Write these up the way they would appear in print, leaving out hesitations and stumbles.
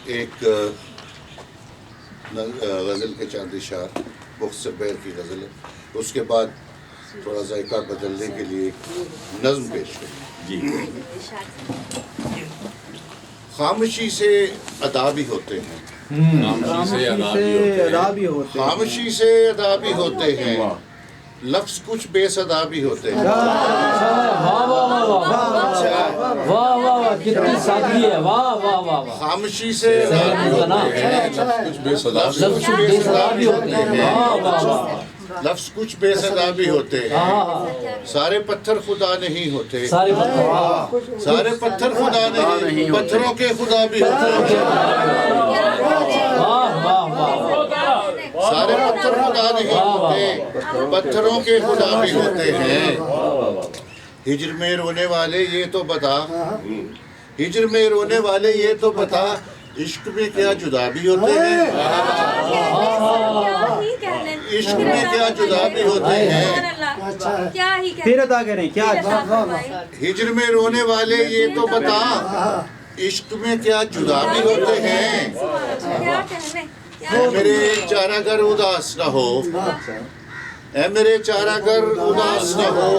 ایک غزل کے چاند اشار مختصر بیر کی غزل ہے، اس کے بعد تھوڑا ذائقہ بدلنے کے لیے ایک نظم پیش کریں جی۔ خاموشی سے ادا بھی ہوتے ہیں، خاموشی سے ادا بھی ہوتے ہیں، لفظ کچھ بے صدا بھی ہوتے ہیں۔ خاموشی سے لفظ کچھ بے صدا بھی ہوتے ہیں، سارے پتھر خدا نہیں ہوتے، سارے پتھر خدا نہیں، پتھروں کے خدا بھی ہوتے ہیں، سارے پتھر خدا نہیں ہوتے، پتھروں کے خدا بھی ہوتے ہیں۔ ہجر میں رونے والے یہ تو بتا، ہجر میں رونے والے یہ تو بتا، عشق میں کیا جدا بھی ہوتے ہیں، عشق میں کیا جدا بھی ہوتے ہیں۔ پھر ادا کریں کیا؟ ہجر میں رونے والے یہ تو بتا، عشق میں کیا جدا بھی ہوتے ہیں۔ اے میرے چارہ گر اداس نہ ہو، اے میرے چارہ گر اداس نہ ہو،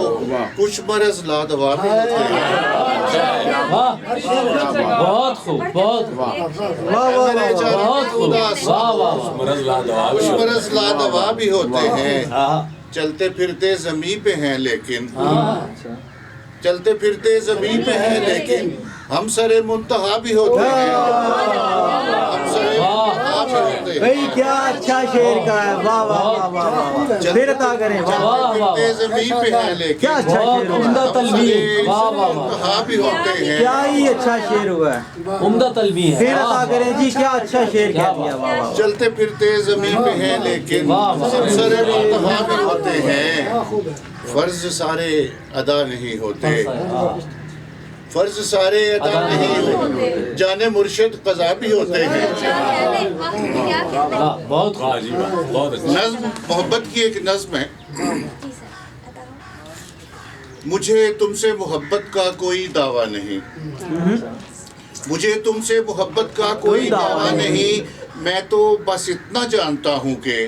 کچھ مرض لا دوا بھی ہوتے ہیں۔ بہت خوب، بہت میرے چارہ گر اداس نہ ہو، کچھ مرض لا دوا بھی ہوتے ہیں۔ چلتے پھرتے زمین پہ ہیں لیکن، چلتے پھرتے زمین پہ ہیں لیکن، ہم سر منتہا بھی ہوتے ہیں، ہم سر منتہا بھی ہوتے ہیں۔ بھئی کیا اچھا شعر کا ہے، واہ واہ واہ واہ، پھر ادا کریں۔ چلتے پھرتے زمین پہ ہیں لیکن، کیا اچھا شعر ہوا عمدہ ہے، تلبیہ، واہ واہ منتہا بھی ہوتے ہیں۔ کیا ہی اچھا شعر ہوا ہے، عمدہ تلبیہ ہے۔ پھر ادا کریں جی، کیا اچھا شعر کہہ دیا، واہ واہ۔ چلتے پھرتے زمین پہ ہیں لیکن، ہم سر منتہا بھی ہوتے ہیں۔ فرض سارے ادا نہیں ہوتے، فرض سارے ادا نہیں ہوتے، جانے مرشد قضا بھی ہوتے ہیں۔ بہت بہت نظم محبت کی ایک نظم ہے۔ مجھے تم سے محبت کا کوئی دعویٰ نہیں، مجھے تم سے محبت کا کوئی دعویٰ نہیں، میں تو بس اتنا جانتا ہوں کہ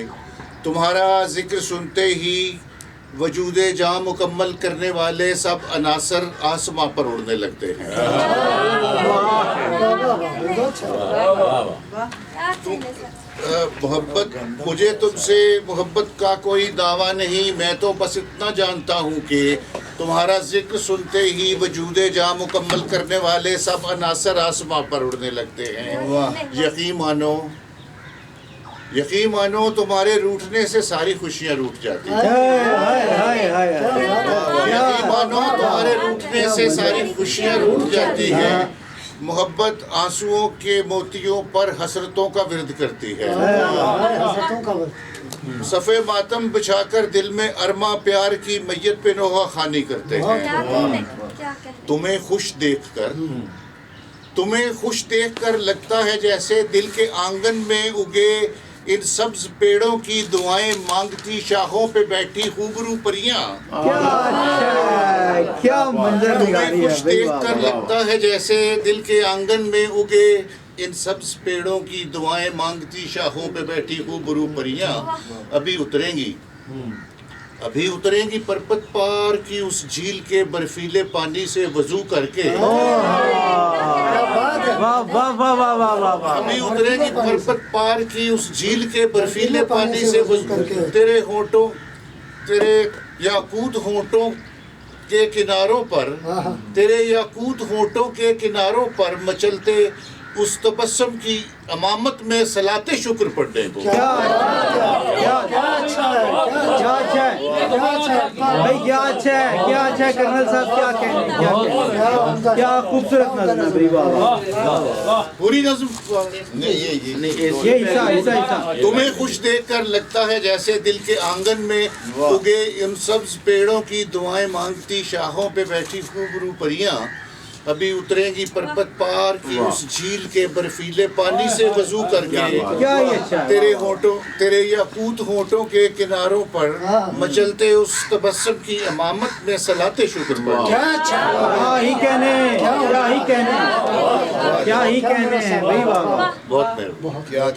تمہارا ذکر سنتے ہی وجود جاں مکمل کرنے والے سب عناصر آسماں پر اڑنے لگتے ہیں۔ محبت، مجھے تم سے محبت کا کوئی دعویٰ نہیں، میں تو بس اتنا جانتا ہوں کہ تمہارا ذکر سنتے ہی وجود جاں مکمل کرنے والے سب عناصر آسماں پر اڑنے لگتے ہیں۔ یقین مانو، یقین مانو، تمہارے روٹھنے سے ساری خوشیاں روٹھ جاتی ہیں۔ یقین مانو، تمہارے روٹھنے سے ساری خوشیاں روٹھ جاتی ہیں۔ محبت آنسوؤں کے موتیوں پر حسرتوں کا ورد کرتی ہے۔ صفے ماتم بچھا کر دل میں ارماں پیار کی میت پہ نوحہ خوانی کرتے ہیں۔ تمہیں خوش دیکھ کر، تمہیں خوش دیکھ کر لگتا ہے جیسے دل کے آنگن میں اگے ان سبز پیڑوں کی دعائیں مانگتی شاخوں پہ بیٹھی خوبرو پریاں۔ کیا منظر تمہیں نگاری ہے خوش بھئی، دیکھ واہ کر واہ۔ لگتا ہے جیسے دل کے آنگن میں اگے ان سبز پیڑوں کی دعائیں مانگتی شاخوں پہ بیٹھی خوبرو پریاں ابھی اتریں گی، ابھی اتریں گی پربت پار کی اس جھیل کے برفیلے پانی سے وضو کر کے، واہ واہ واہ واہ واہ واہ واہ۔ ابھی اتریں گی پربت پار کی اس جھیل کے برفیلے پانی سے وضو، تیرے ہونٹوں، تیرے یاقوت ہونٹوں کے کناروں پر، تیرے یاقوت ہونٹوں کے کناروں پر مچلتے اس تبسم کی امامت میں صلاۃ شکر پڑھنے کو۔ کیا اچھا ہے، کیا اچھا ہے بھائی، کیا اچھا ہے، کیا اچھا ہے کرنل صاحب، کیا کہنے، کیا خوبصورت نظم ہے بھائی، واہ واہ۔ پوری نظم یہ حصہ تمہیں خوش دیکھ کر لگتا ہے جیسے دل کے آنگن میں اگے ان سبز پیڑوں کی دعائیں مانگتی شاخوں پہ بیٹھی خوبرو پریاں ابھی اتریں گی پربت پار کی اس جھیل کے برفیلے پانی سے وضو کر کے کیا ہی اچھا ہے تیرے یاقوت ہونٹوں کے کناروں پر مچلتے اس تبسم کی امامت میں صلاۃ شکر پڑھ کیا ہی کہنے کیا ہی کہنے کیا ہی کہنے ہیں بھائی بابا بہت مہربانی کیا